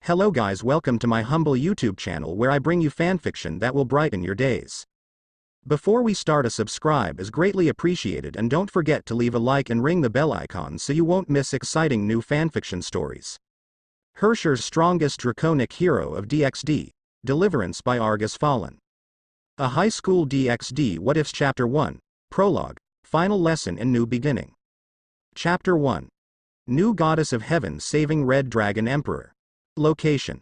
Hello guys, welcome to my humble YouTube channel where I bring you fanfiction that will brighten your days. Before we start, a subscribe is greatly appreciated, and don't forget to leave a like and ring the bell icon so you won't miss exciting new fanfiction stories. Herrscher's strongest Draconic hero of DxD, Deliverance by Argus Fallen. A high school DxD What Ifs Chapter 1, Prologue, Final Lesson and New Beginning. Chapter 1. New Goddess of Heaven saving Red Dragon Emperor. Location: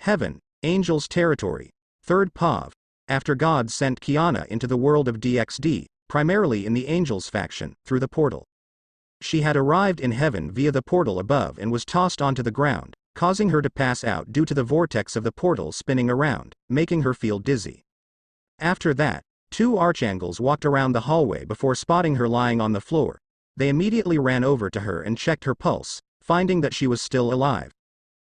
Heaven, Angels Territory, 3rd POV, after God sent Kiana into the world of DxD, primarily in the Angels faction, through the portal. She had arrived in Heaven via the portal above and was tossed onto the ground, causing her to pass out due to the vortex of the portal spinning around, making her feel dizzy. After that, 2 archangels walked around the hallway before spotting her lying on the floor. They immediately ran over to her and checked her pulse, finding that she was still alive.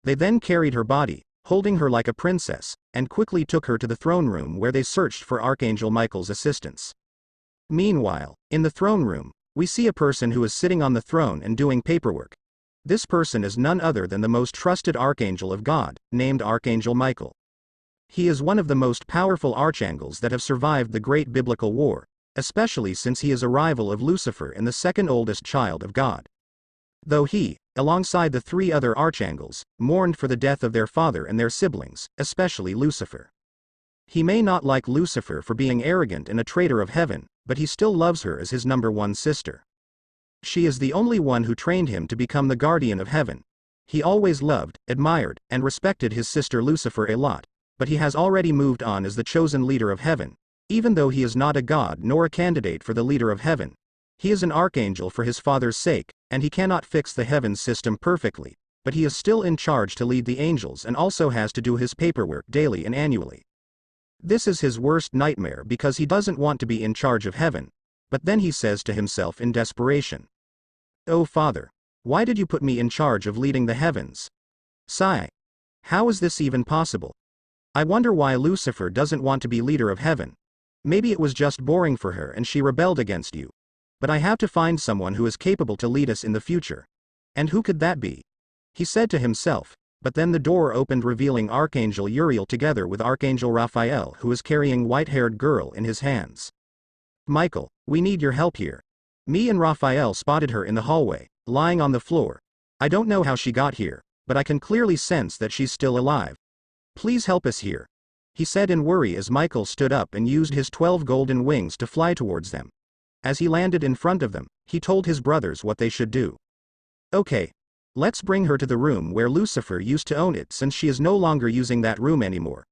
They then carried her body, holding her like a princess, and quickly took her to the throne room where they searched for Archangel Michael's assistance. Meanwhile, in the throne room, we see a person who is sitting on the throne and doing paperwork. This person is none other than the most trusted archangel of God, named Archangel Michael. He is one of the most powerful archangels that have survived the great biblical war, especially since he is a rival of Lucifer and the second oldest child of God. Though he, alongside the 3 other archangels, mourned for the death of their father and their siblings, especially Lucifer. He may not like Lucifer for being arrogant and a traitor of heaven, but he still loves her as his #1 sister. She is the only one who trained him to become the guardian of heaven. He always loved, admired, and respected his sister Lucifer a lot, but he has already moved on as the chosen leader of heaven. Even though he is not a god nor a candidate for the leader of heaven, he is an archangel for his father's sake, and he cannot fix the heavens system perfectly, but he is still in charge to lead the angels and also has to do his paperwork daily and annually. This is his worst nightmare because he doesn't want to be in charge of heaven, but then he says to himself in desperation, "Oh Father, why did you put me in charge of leading the heavens? Sigh. How is this even possible? I wonder why Lucifer doesn't want to be leader of heaven. Maybe it was just boring for her and she rebelled against you. But I have to find someone who is capable to lead us in the future. And who could that be?" he said to himself, but then the door opened revealing Archangel Uriel together with Archangel Raphael, who is carrying white-haired girl in his hands. "Michael, we need your help here. Me and Raphael spotted her in the hallway, lying on the floor. I don't know how she got here, but I can clearly sense that she's still alive. Please help us here," he said in worry as Michael stood up and used his 12 golden wings to fly towards them. As he landed in front of them, he told his brothers what they should do. "Okay. Let's bring her to the room where Lucifer used to own it, since she is no longer using that room anymore.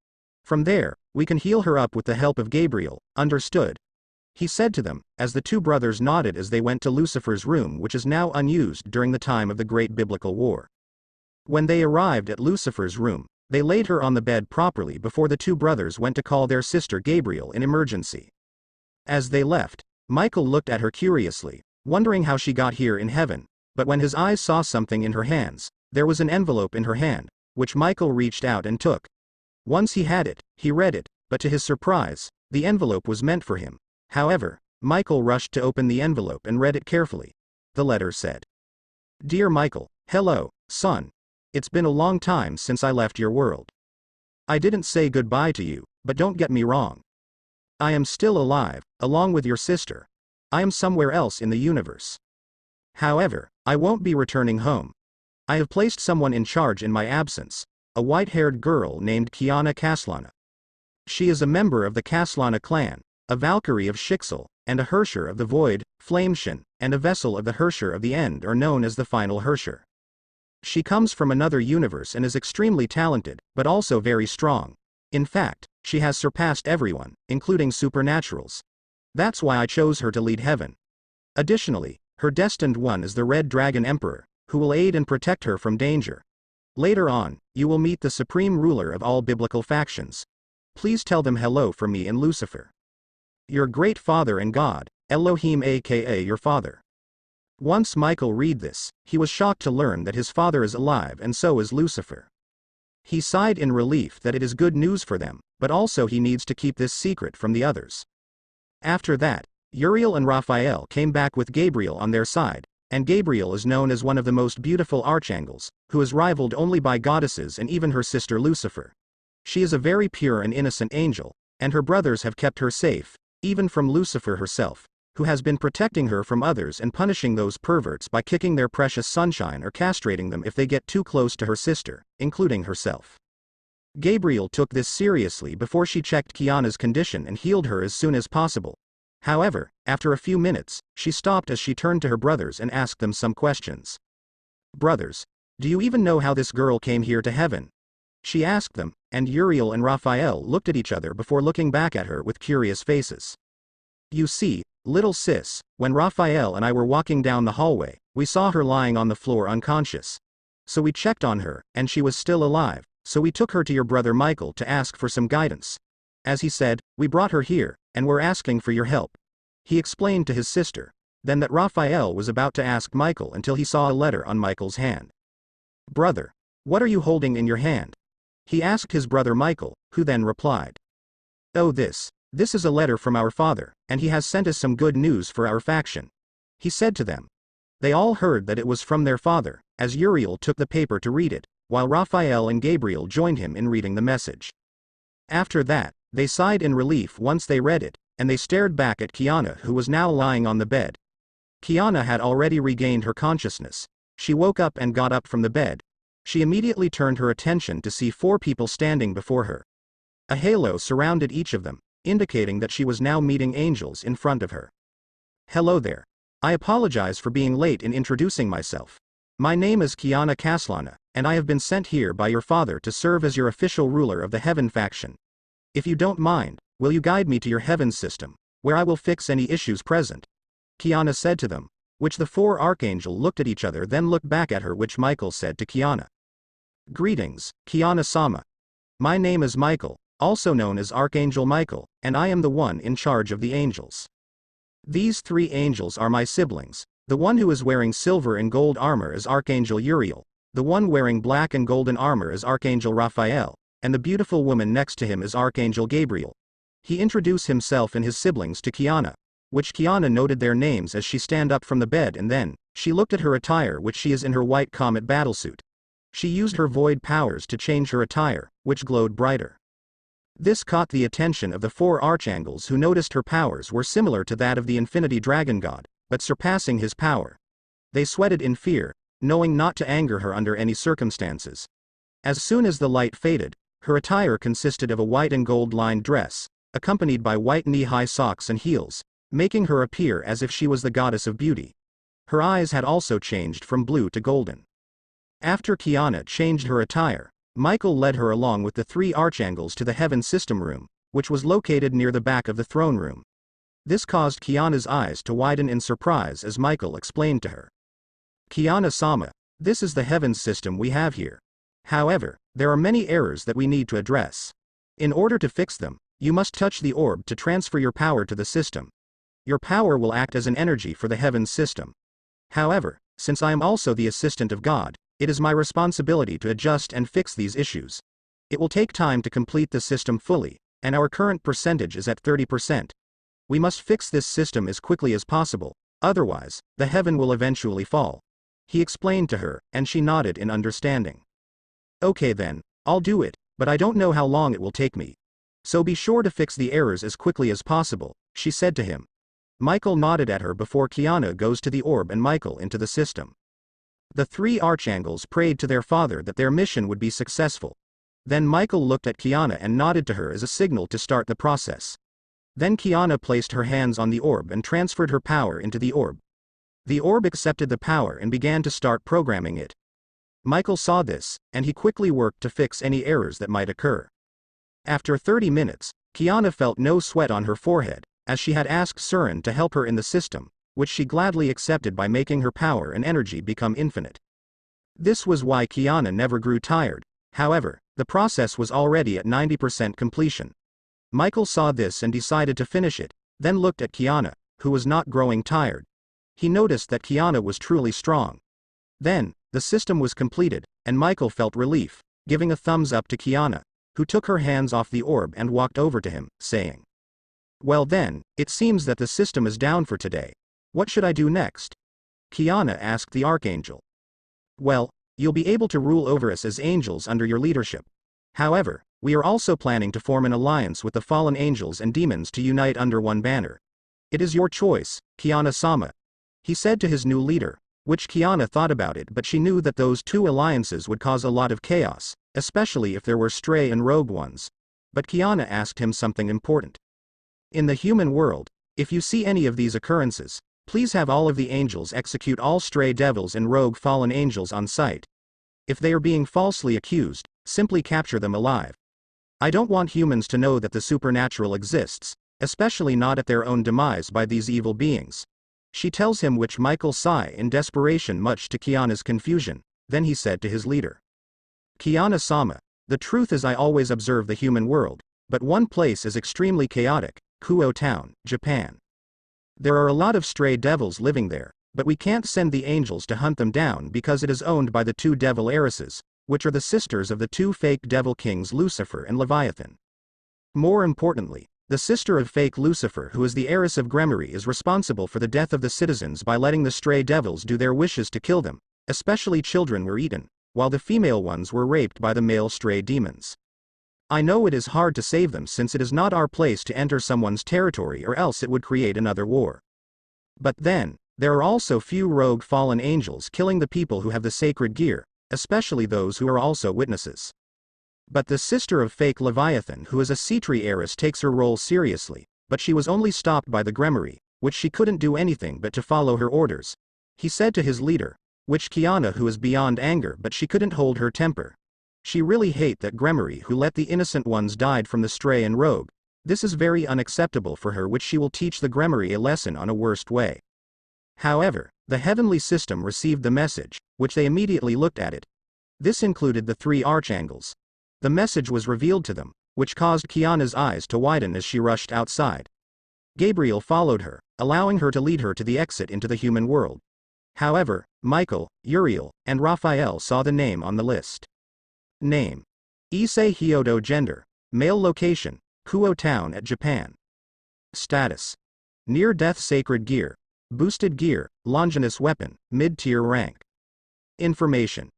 From there, we can heal her up with the help of Gabriel, understood?" he said to them, as the 2 brothers nodded as they went to Lucifer's room, which is now unused during the time of the Great Biblical War. When they arrived at Lucifer's room, they laid her on the bed properly before the 2 brothers went to call their sister Gabriel in emergency. As they left, Michael looked at her curiously, wondering how she got here in heaven, but when his eyes saw something in her hands, there was an envelope in her hand, which Michael reached out and took. Once he had it, he read it, but to his surprise, the envelope was meant for him. However, Michael rushed to open the envelope and read it carefully. The letter said, "Dear Michael, hello, son. It's been a long time since I left your world. I didn't say goodbye to you, but don't get me wrong. I am still alive, along with your sister. I am somewhere else in the universe. However, I won't be returning home. I have placed someone in charge in my absence, a white-haired girl named Kaslana. She is a member of the Kaslana clan, a Valkyrie of Shixel, and a Herrscher of the Void, Flameshin, and a vessel of the Herrscher of the End, are known as the final Herrscher. She comes from another universe and is extremely talented, but also very strong. In fact, she has surpassed everyone, including supernaturals. That's why I chose her to lead heaven. Additionally, her destined one is the Red Dragon Emperor, who will aid and protect her from danger. Later on, you will meet the supreme ruler of all biblical factions. Please tell them hello from me and Lucifer. Your great father and God, Elohim aka your father." Once Michael read this, he was shocked to learn that his father is alive and so is Lucifer. He sighed in relief that it is good news for them, but also he needs to keep this secret from the others. After that, Uriel and Raphael came back with Gabriel on their side, and Gabriel is known as one of the most beautiful archangels, who is rivaled only by goddesses and even her sister Lucifer. She is a very pure and innocent angel, and her brothers have kept her safe, even from Lucifer herself, who has been protecting her from others and punishing those perverts by kicking their precious sunshine or castrating them if they get too close to her sister, including herself. Gabriel took this seriously before she checked Kiana's condition and healed her as soon as possible. However, after a few minutes, she stopped as she turned to her brothers and asked them some questions. "Brothers, do you even know how this girl came here to heaven?" she asked them, and Uriel and Raphael looked at each other before looking back at her with curious faces. "You see, little sis, when Raphael and I were walking down the hallway, we saw her lying on the floor unconscious. So we checked on her, and she was still alive, so we took her to your brother Michael to ask for some guidance. As he said, we brought her here, and we're asking for your help." He explained to his sister. Then that Raphael was about to ask Michael until he saw a letter on Michael's hand. "Brother, what are you holding in your hand?" he asked his brother Michael, who then replied, "Oh, this is a letter from our father, and he has sent us some good news for our faction," he said to them. They all heard that it was from their father, as Uriel took the paper to read it, while Raphael and Gabriel joined him in reading the message. After that, they sighed in relief once they read it, and they stared back at Kiana, who was now lying on the bed. Kiana had already regained her consciousness. She woke up and got up from the bed. She immediately turned her attention to see 4 people standing before her. A halo surrounded each of them, indicating that she was now meeting angels in front of her. "Hello there. I apologize for being late in introducing myself. My name is Kiana Kaslana, and I have been sent here by your father to serve as your official ruler of the Heaven faction. If you don't mind, will you guide me to your Heaven system, where I will fix any issues present?" Kiana said to them, which the 4 archangels looked at each other, then looked back at her, which Michael said to Kiana. "Greetings, Kiana-sama. My name is Michael, also known as Archangel Michael, and I am the one in charge of the angels. These 3 angels are my siblings. The one who is wearing silver and gold armor is Archangel Uriel, the one wearing black and golden armor is Archangel Raphael, and the beautiful woman next to him is Archangel Gabriel." He introduced himself and his siblings to Kiana, which Kiana noted their names as she stand up from the bed, and then she looked at her attire, which she is in her white comet battlesuit. She used her void powers to change her attire, which glowed brighter. This caught the attention of the 4 archangels, who noticed her powers were similar to that of the Infinity Dragon God, but surpassing his power. They sweated in fear, knowing not to anger her under any circumstances. As soon as the light faded, her attire consisted of a white and gold-lined dress, accompanied by white knee-high socks and heels, making her appear as if she was the goddess of beauty. Her eyes had also changed from blue to golden. After Kiana changed her attire, Michael led her along with the 3 archangels to the Heaven system room, which was located near the back of the throne room. This caused Kiana's eyes to widen in surprise as Michael explained to her. "Kiana-sama, this is the Heaven system we have here. However, there are many errors that we need to address. In order to fix them, you must touch the orb to transfer your power to the system. Your power will act as an energy for the Heaven system. However, since I am also the assistant of God, it is my responsibility to adjust and fix these issues. It will take time to complete the system fully, and our current percentage is at 30%. We must fix this system as quickly as possible, otherwise, the Heaven will eventually fall," he explained to her, and she nodded in understanding. "Okay then, I'll do it, but I don't know how long it will take me. So be sure to fix the errors as quickly as possible," she said to him. Michael nodded at her before Kiana goes to the orb and Michael into the system. The 3 archangels prayed to their father that their mission would be successful. Then Michael looked at Kiana and nodded to her as a signal to start the process. Then Kiana placed her hands on the orb and transferred her power into the orb. The orb accepted the power and began to start programming it. Michael saw this, and he quickly worked to fix any errors that might occur. After 30 minutes, Kiana felt no sweat on her forehead, as she had asked Surin to help her in the system, which she gladly accepted by making her power and energy become infinite. This was why Kiana never grew tired. However, the process was already at 90% completion. Michael saw this and decided to finish it, then looked at Kiana, who was not growing tired. He noticed that Kiana was truly strong. Then, the system was completed, and Michael felt relief, giving a thumbs up to Kiana, who took her hands off the orb and walked over to him, saying, "Well then, it seems that the system is down for today. What should I do next?" Kiana asked the archangel. Well, you'll be able to rule over us as angels under your leadership. However, we are also planning to form an alliance with the fallen angels and demons to unite under one banner. It is your choice, Kiana-sama, he said to his new leader, which Kiana thought about it, but she knew that those two alliances would cause a lot of chaos, especially if there were stray and rogue ones. But Kiana asked him something important. In the human world, if you see any of these occurrences, please have all of the angels execute all stray devils and rogue fallen angels on sight. If they are being falsely accused, simply capture them alive. I don't want humans to know that the supernatural exists, especially not at their own demise by these evil beings. She tells him, which Michael sighed in desperation, much to Kiana's confusion. Then he said to his leader, Kiana-sama, the truth is I always observe the human world, but one place is extremely chaotic, Kuo Town, Japan. There are a lot of stray devils living there, but we can't send the angels to hunt them down because it is owned by the two devil heiresses, which are the sisters of the two fake devil kings Lucifer and Leviathan. More importantly, the sister of fake Lucifer, who is the heiress of Gremory, is responsible for the death of the citizens by letting the stray devils do their wishes to kill them, especially children were eaten, while the female ones were raped by the male stray demons. I know it is hard to save them since it is not our place to enter someone's territory or else it would create another war. But then, there are also few rogue fallen angels killing the people who have the sacred gear, especially those who are also witnesses. But the sister of fake Leviathan, who is a Cetri heiress, takes her role seriously, but she was only stopped by the Gremory, which she couldn't do anything but to follow her orders, he said to his leader, which Kiana, who is beyond anger, but she couldn't hold her temper. She really hate that Gremory who let the innocent ones died from the stray and rogue. This is very unacceptable for her, which she will teach the Gremory a lesson on a worst way. However, the heavenly system received the message, which they immediately looked at it. This included the three archangels. The message was revealed to them, which caused Kiana's eyes to widen as she rushed outside. Gabriel followed her, allowing her to lead her to the exit into the human world. However, Michael, Uriel, and Raphael saw the name on the list. Name: Issei Hyodo. Gender: male. Location: Kuo Town at Japan. Status: near-death sacred gear, boosted gear, Longinus weapon, mid-tier rank. Information: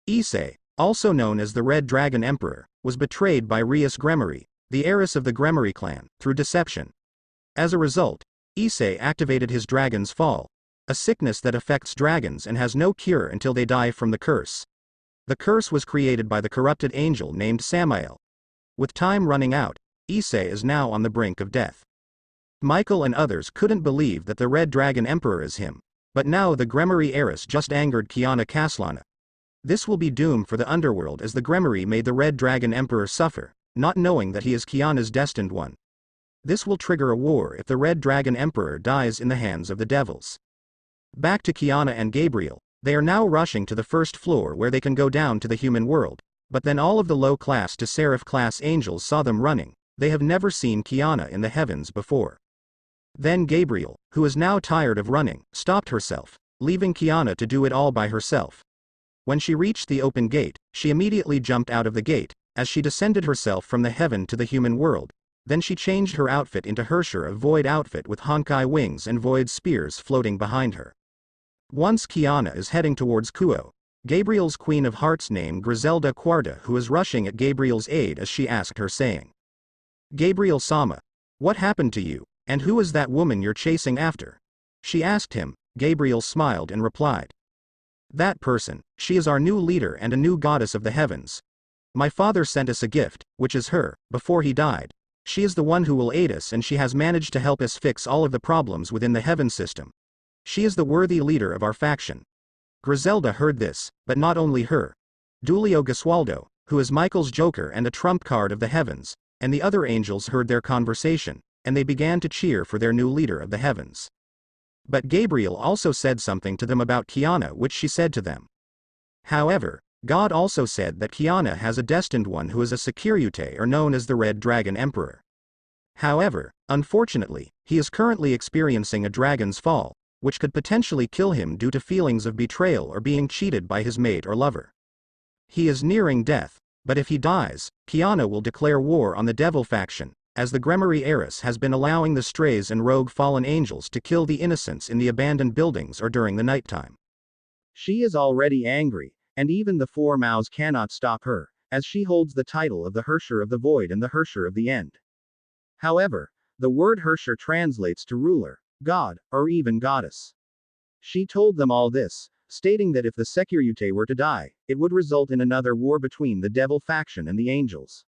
Issei, also known as the Red Dragon Emperor, was betrayed by Rias Gremory, the heiress of the Gremory clan, through deception. As a result, Issei activated his Dragon's Fall, a sickness that affects dragons and has no cure until they die from the curse. The curse was created by the corrupted angel named Samael. With time running out, Issei is now on the brink of death. Michael and others couldn't believe that the Red Dragon Emperor is him, but now the Gremory heiress just angered Kiana Kaslana. This will be doom for the underworld, as the Gremory made the Red Dragon Emperor suffer, not knowing that he is Kiana's destined one. This will trigger a war if the Red Dragon Emperor dies in the hands of the devils. Back to Kiana and Gabriel, they are now rushing to the first floor where they can go down to the human world, but then all of the low-class to Seraph-class angels saw them running. They have never seen Kiana in the heavens before. Then Gabriel, who is now tired of running, stopped herself, leaving Kiana to do it all by herself. When she reached the open gate, she immediately jumped out of the gate, as she descended herself from the heaven to the human world. Then she changed her outfit into Herrscher, a void outfit with Honkai wings and void spears floating behind her. Once Kiana is heading towards Kuo, Gabriel's Queen of Hearts named Griselda Quarta, who is rushing at Gabriel's aid, as she asked her, saying, Gabriel-sama, what happened to you, and who is that woman you're chasing after? She asked him. Gabriel smiled and replied, that person, she is our new leader and a new goddess of the heavens. My father sent us a gift, which is her, before he died. She is the one who will aid us, and she has managed to help us fix all of the problems within the heaven system. She is the worthy leader of our faction. Griselda heard this, but not only her. Dulio Gesualdo, who is Michael's joker and a trump card of the heavens, and the other angels heard their conversation, and they began to cheer for their new leader of the heavens. But Gabriel also said something to them about Kiana, which she said to them. However, God also said that Kiana has a destined one who is a Securute, or known as the Red Dragon Emperor. However, unfortunately, he is currently experiencing a dragon's fall, which could potentially kill him due to feelings of betrayal or being cheated by his mate or lover. He is nearing death, but if he dies, Kiana will declare war on the devil faction, as the Gremory heiress has been allowing the strays and rogue fallen angels to kill the innocents in the abandoned buildings or during the nighttime. She is already angry, and even the Four Mouths cannot stop her, as she holds the title of the Herrscher of the Void and the Herrscher of the End. However, the word Herrscher translates to ruler, god, or even goddess. She told them all this, stating that if the Securite were to die, it would result in another war between the devil faction and the angels.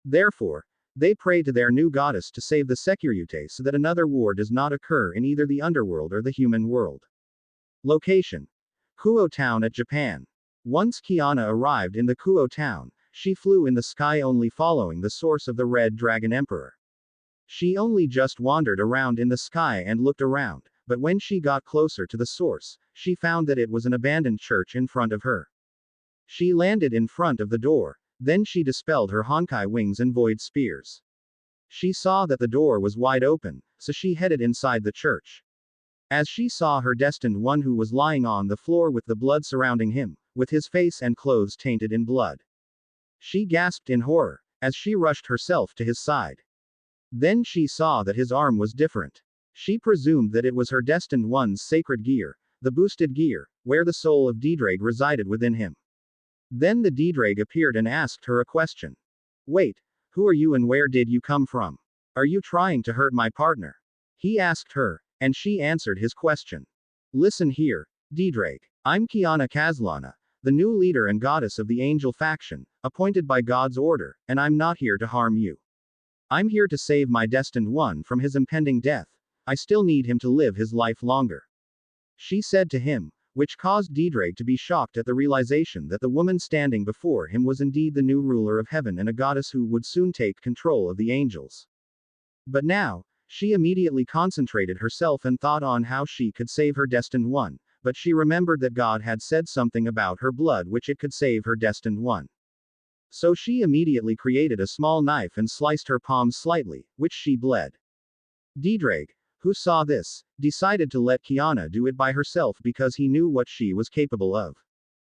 Therefore, they pray to their new goddess to save the Securite so that another war does not occur in either the underworld or the human world. Location: Kuo Town at Japan. Once Kiana arrived in the Kuo Town, she flew in the sky only following the source of the Red Dragon Emperor. She only just wandered around in the sky and looked around, but when she got closer to the source, she found that it was an abandoned church in front of her. She landed in front of the door, then she dispelled her Honkai wings and void spears. She saw that the door was wide open, so she headed inside the church. As she saw her destined one who was lying on the floor with the blood surrounding him, with his face and clothes tainted in blood. She gasped in horror, as she rushed herself to his side. Then she saw that his arm was different. She presumed that it was her destined one's sacred gear, the boosted gear, where the soul of DxD resided within him. Then the DxD appeared and asked her a question. Wait, who are you and where did you come from? Are you trying to hurt my partner? He asked her, and she answered his question. Listen here, DxD. I'm Kiana Kaslana, the new leader and goddess of the angel faction, appointed by God's order, and I'm not here to harm you. I'm here to save my destined one from his impending death. I still need him to live his life longer. She said to him, which caused DxD to be shocked at the realization that the woman standing before him was indeed the new ruler of heaven and a goddess who would soon take control of the angels. But now, she immediately concentrated herself and thought on how she could save her destined one, but she remembered that God had said something about her blood which it could save her destined one. So she immediately created a small knife and sliced her palm slightly, which she bled. DxD, who saw this, decided to let Kiana do it by herself because he knew what she was capable of.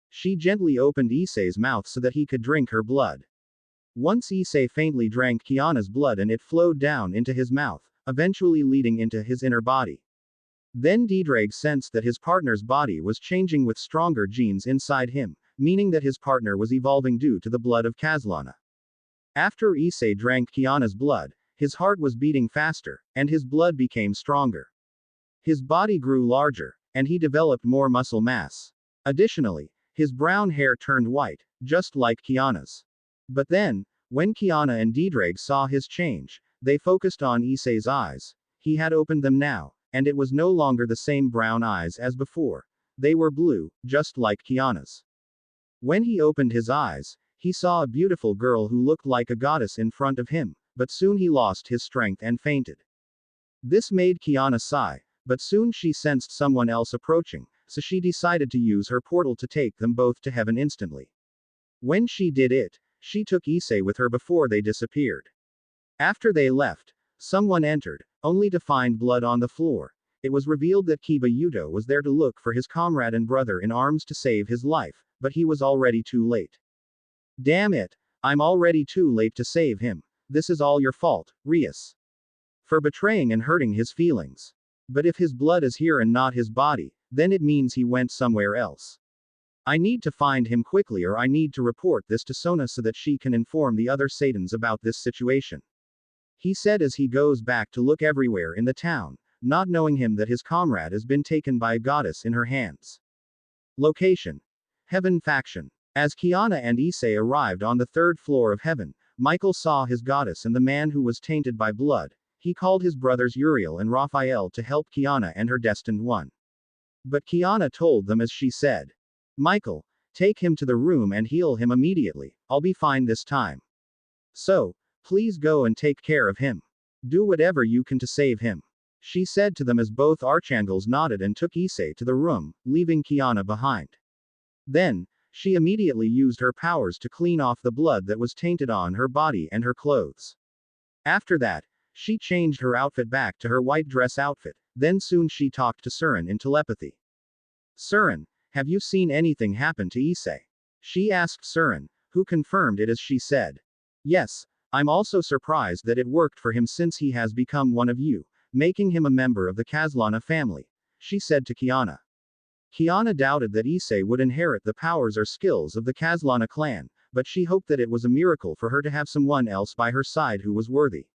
She gently opened Issei's mouth so that he could drink her blood. Once Issei faintly drank Kiana's blood and it flowed down into his mouth, eventually leading into his inner body. Then DxD sensed that his partner's body was changing with stronger genes inside him, meaning that his partner was evolving due to the blood of Kaslana. After Issei drank Kiana's blood, his heart was beating faster, and his blood became stronger. His body grew larger, and he developed more muscle mass. Additionally, his brown hair turned white, just like Kiana's. But then, when Kiana and DxD saw his change, they focused on Issei's eyes. He had opened them now, and it was no longer the same brown eyes as before. They were blue, just like Kiana's. When he opened his eyes, he saw a beautiful girl who looked like a goddess in front of him, but soon he lost his strength and fainted. This made Kiana sigh, but soon she sensed someone else approaching, so she decided to use her portal to take them both to heaven instantly. When she did it, she took Issei with her before they disappeared. After they left, someone entered, only to find blood on the floor. It was revealed that Kiba Yuto was there to look for his comrade and brother in arms to save his life, but he was already too late. Damn it, I'm already too late to save him. This is all your fault, Rias. For betraying and hurting his feelings. But if his blood is here and not his body, then it means he went somewhere else. I need to find him quickly or I need to report this to Sona so that she can inform the other Satans about this situation. He said as he goes back to look everywhere in the town, not knowing him that his comrade has been taken by a goddess in her hands. Location: Heaven Faction. As Kiana and Issei arrived on the third floor of heaven, Michael saw his goddess and the man who was tainted by blood. He called his brothers Uriel and Raphael to help Kiana and her destined one. But Kiana told them as she said, Michael, take him to the room and heal him immediately, I'll be fine this time. So, please go and take care of him. Do whatever you can to save him. She said to them as both archangels nodded and took Issei to the room, leaving Kiana behind. Then, she immediately used her powers to clean off the blood that was tainted on her body and her clothes. After that, she changed her outfit back to her white dress outfit, then soon she talked to Surin in telepathy. Surin, have you seen anything happen to Issei? She asked Surin, who confirmed it as she said. Yes, I'm also surprised that it worked for him since he has become one of you, making him a member of the Kaslana family, she said to Kiana. Kiana doubted that Issei would inherit the powers or skills of the Kaslana clan, but she hoped that it was a miracle for her to have someone else by her side who was worthy.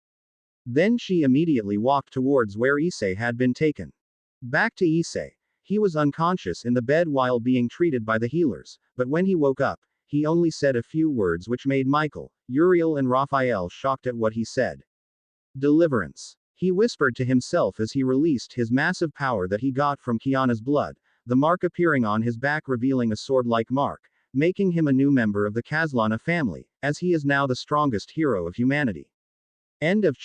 Then she immediately walked towards where Issei had been taken. Back to Issei. He was unconscious in the bed while being treated by the healers, but when he woke up, he only said a few words which made Michael, Uriel and Raphael shocked at what he said. Deliverance. He whispered to himself as he released his massive power that he got from Kiana's blood, the mark appearing on his back revealing a sword-like mark, making him a new member of the Kaslana family, as he is now the strongest hero of humanity. End of